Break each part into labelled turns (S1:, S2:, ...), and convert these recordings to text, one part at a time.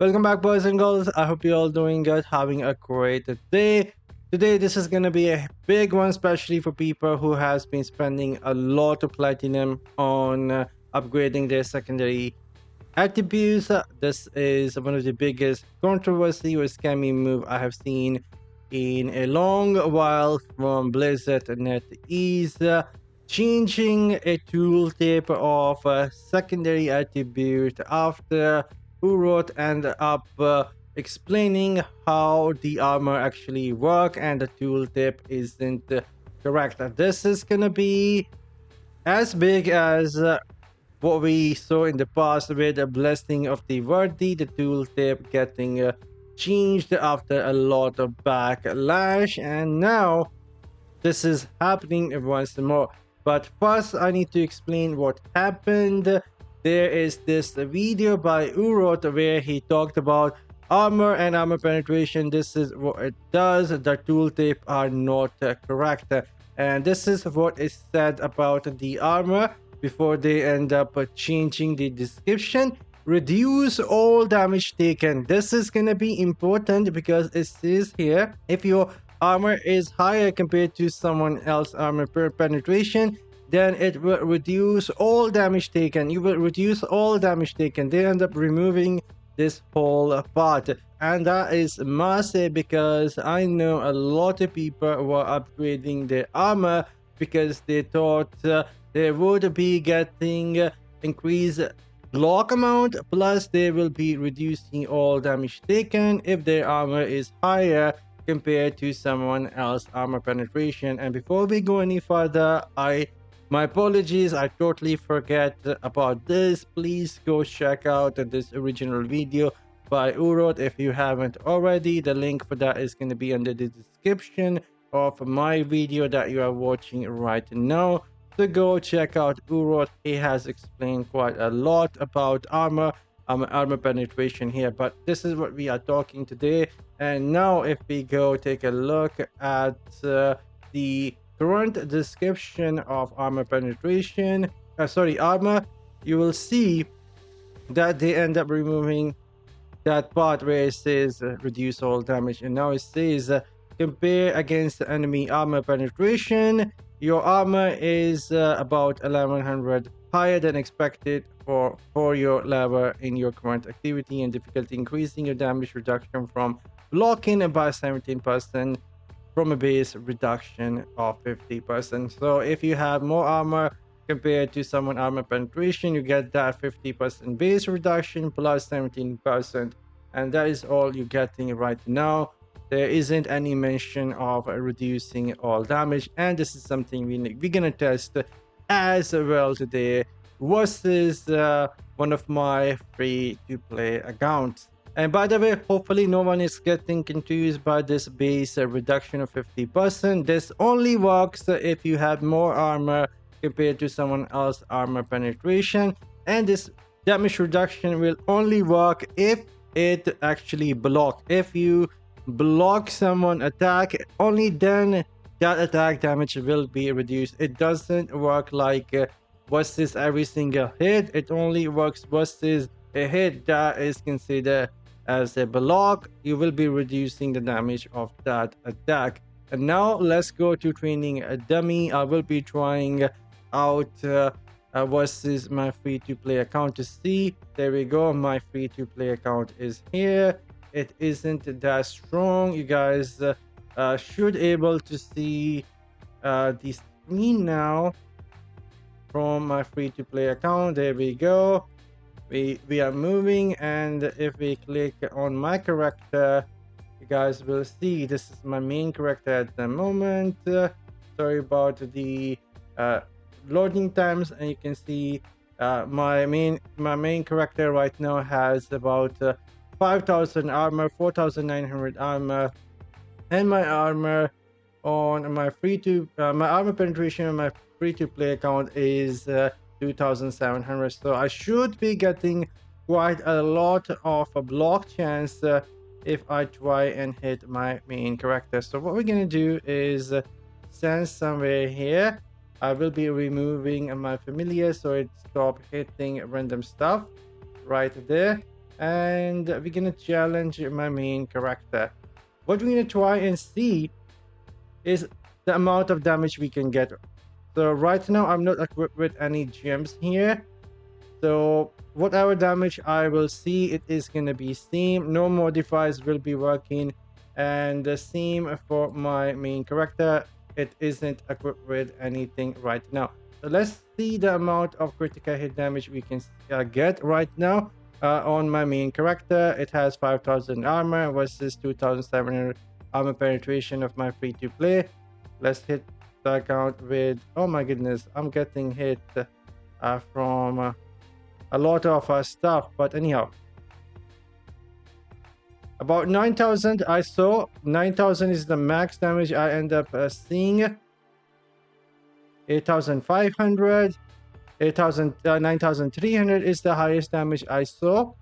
S1: Welcome back, boys and girls. I hope you're all doing good, having a great day. Today, this is gonna be a big one, especially for people who has been spending a lot of platinum on upgrading their secondary attributes. This is one of the biggest controversy or scammy move I have seen in a long while from Blizzard and NetEase, changing a tooltip of secondary attribute after who wrote and up explaining how the armor actually work and the tooltip isn't correct. This is gonna be as big as what we saw in the past with the blessing of the worthy, the tooltip getting changed after a lot of backlash, and now this is happening once more. But first, I need to explain what happened. There is this video by Urot where he talked about armor and armor penetration. This is what it does. The tooltip are not correct. And this is what is said about the armor before they end up changing the description. Reduce all damage taken. This is gonna be important because it says here if your armor is higher compared to someone else's armor per penetration, then it will reduce all damage taken. You will reduce all damage taken. They end up removing this whole part, and that is massive because I know a lot of people were upgrading their armor because they thought they would be getting increased block amount, plus they will be reducing all damage taken if their armor is higher compared to someone else's armor penetration. And before we go any further, my apologies, I totally forget about this. Please go check out this original video by Urot if you haven't already. The link for that is going to be under the description of my video that you are watching right now. So go check out Urot. He has explained quite a lot about armor penetration here, but this is what we are talking today. And now if we go take a look at the current description of armor penetration, armor, you will see that they end up removing that part where it says reduce all damage, and now it says compare against the enemy armor penetration. Your armor is about 1100 higher than expected for your level in your current activity, and difficulty increasing your damage reduction from blocking by 17% from a base reduction of 50%. So if you have more armor compared to someone armor penetration, you get that 50% base reduction plus 17%, and that is all you're getting right now. There isn't any mention of reducing all damage, and this is something we're gonna test as well today versus one of my free-to-play accounts. And by the way, hopefully no one is getting confused by this base reduction of 50%. This only works if you have more armor compared to someone else's armor penetration, and this damage reduction will only work if it actually blocks. If you block someone attack, only then that attack damage will be reduced. It doesn't work like versus every single hit. It only works versus a hit that is considered as a block. You will be reducing the damage of that attack. And now let's go to training a dummy. I will be trying out versus my free-to-play account to see. There we go, my free-to-play account is here. It isn't that strong. You guys should able to see the screen now from my free-to-play account. There we go. We are moving, and if we click on my character, you guys will see this is my main character at the moment. Sorry about the loading times, and you can see my main character right now has about 5,000 armor, 4,900 armor, and my armor on my my armor penetration on my free-to-play account is 2,700. So I should be getting quite a lot of a block chance if I try and hit my main character. So what we're gonna do is send somewhere here. I will be removing my familiar so it stop hitting random stuff right there. and we're gonna challenge my main character. What we're gonna try and see is the amount of damage we can get. So right now I'm not equipped with any gems here. So whatever damage I will see, it is gonna be same. No modifiers will be working, and the same for my main character. It isn't equipped with anything right now. So let's see the amount of critical hit damage we can get right now on my main character. It has 5,000 armor versus 2,700 armor penetration of my free-to-play. Let's hit the account with, oh my goodness, I'm getting hit from a lot of stuff, but anyhow, about 9,000 I saw. 9,000 is the max damage I end up seeing. 8,500, 8,000, 9,300 is the highest damage I saw.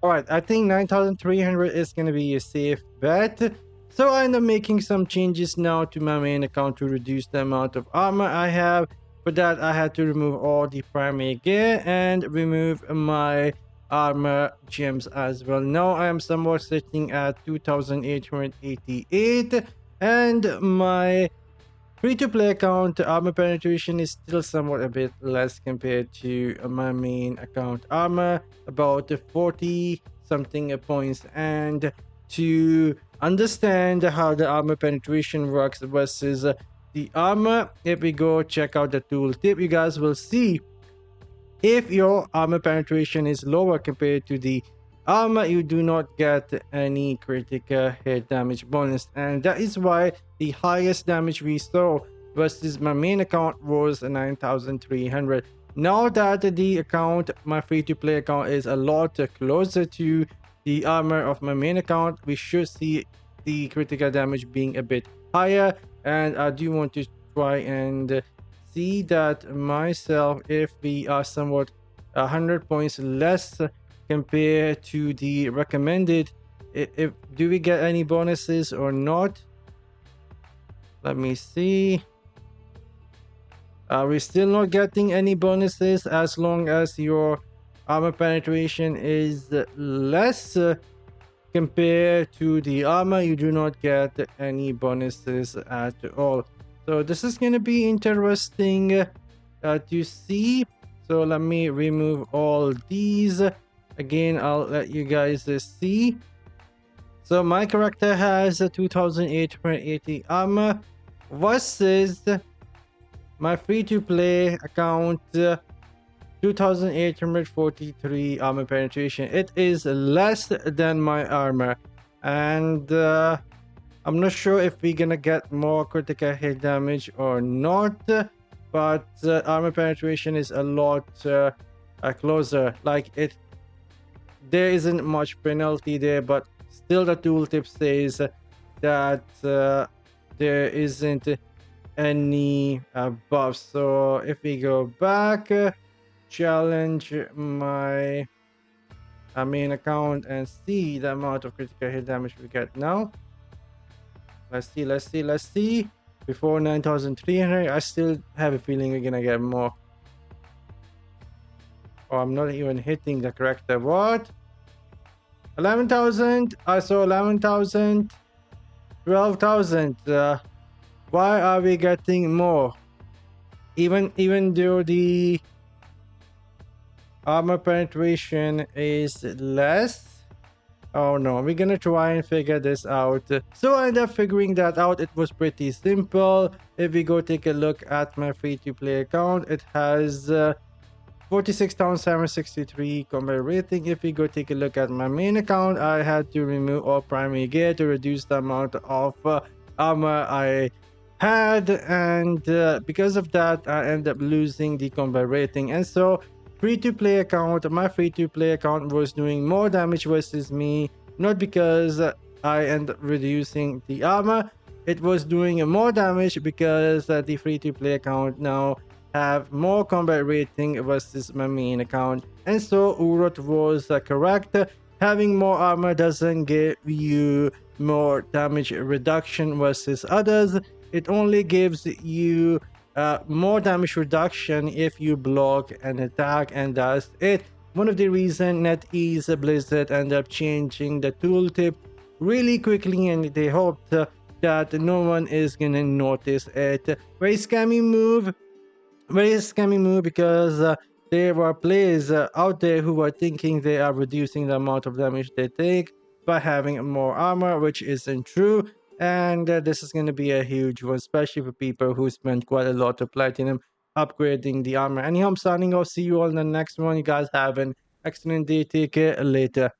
S1: All right, I think 9,300 is going to be a safe bet. So I end up making some changes now to my main account to reduce the amount of armor I have. For that, I had to remove all the primary gear and remove my armor gems as well. Now I am somewhat sitting at 2,888, and my free-to-play account armor penetration is still somewhat a bit less compared to my main account armor, about 40 something points. And to understand how the armor penetration works versus the armor, if we go check out the tooltip, you guys will see if your armor penetration is lower compared to the armor, you do not get any critical hit damage bonus, and that is why the highest damage we saw versus my main account was 9,300. Now that the account, my free-to-play account, is a lot closer to the armor of my main account, we should see the critical damage being a bit higher. And I do want to try and see that myself, if we are somewhat 100 points less compared to the recommended, if do we get any bonuses or not? Let me see. We're still not getting any bonuses as long as your armor penetration is less compared to the armor. You do not get any bonuses at all. So this is going to be interesting to see. So let me remove all these. Again, I'll let you guys see. So my character has 2,880 armor versus my free-to-play account 2,843 armor penetration. It is less than my armor, and I'm not sure if we're gonna get more critical hit damage or not, but armor penetration is a lot closer. Like there isn't much penalty there, but still the tooltip says that there isn't any buffs. So if we go back, challenge my main account and see the amount of critical hit damage we get now. Let's see. Before 9,300, I still have a feeling we're gonna get more. Oh, I'm not even hitting the character. What? 11,000? I saw 11,000. 12,000. Why are we getting more? Even though the armor penetration is less. Oh no, we're gonna try and figure this out. So I ended up figuring that out. It was pretty simple. If we go take a look at my free-to-play account, it has 46,763 combat rating. If we go take a look at my main account, I had to remove all primary gear to reduce the amount of armor I had, and because of that I end up losing the combat rating. And so free-to-play account, my free-to-play account was doing more damage versus me, not because I end up reducing the armor. It was doing more damage because the free-to-play account now have more combat rating versus my main account. And so Urot was correct. Having more armor doesn't give you more damage reduction versus others. It only gives you more damage reduction if you block an attack, and that's it. one of the reason NetEase Blizzard ended up changing the tooltip really quickly, and they hoped that no one is gonna notice it. Very scammy move, because there are players out there who are thinking they are reducing the amount of damage they take by having more armor, which isn't true. And this is going to be a huge one, especially for people who spend quite a lot of platinum upgrading the armor. Anyhow, I'm signing off. See you all in the next one. You guys have an excellent day. Take care. Later.